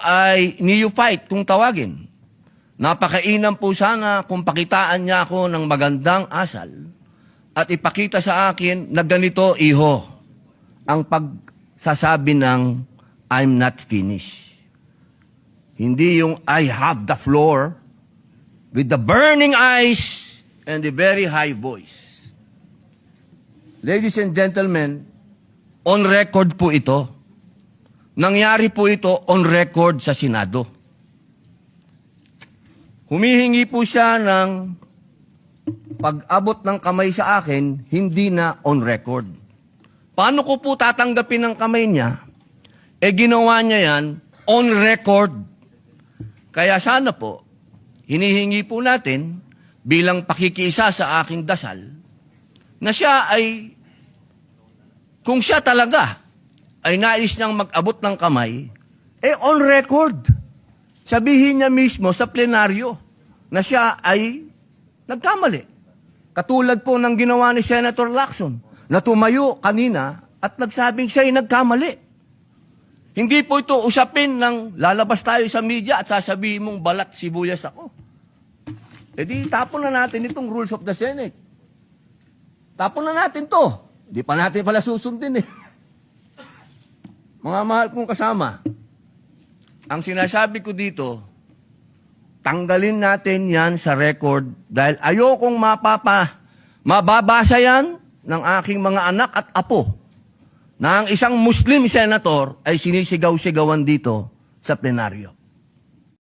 ay neophyte kung tawagin. Napakainam po sana kung pakitaan niya ako ng magandang asal at ipakita sa akin na ganito, iho, ang pagsasabi ng I'm not finished. Hindi yung I have the floor with the burning eyes and the very high voice. Ladies and gentlemen, on record po ito. Nangyari po ito on record sa Senado. Humihingi po siya ng pag-abot ng kamay sa akin, hindi na on record. Paano ko po tatanggapin ng kamay niya? Ginawa niya yan on record. Kaya sana po, hinihingi po natin bilang pakikiisa sa aking dasal, na siya ay, kung siya talaga ay nais niyang mag-abot ng kamay, on record. Sabihin niya mismo sa plenaryo na siya ay nagkamali. Katulad po ng ginawa ni Senator Lacson na tumayo kanina at nagsabing siya ay nagkamali. Hindi po ito usapin ng lalabas tayo sa media at sasabihin mong balat sibuyas ako. Di tapon na natin itong rules of the Senate. Tapon na natin to. Di pa natin pala susundin eh. Mga mahal kong kasama, ang sinasabi ko dito, tanggalin natin yan sa record dahil ayokong mababasa yan ng aking mga anak at apo na ang isang Muslim senator ay sinisigaw-sigawan dito sa plenaryo.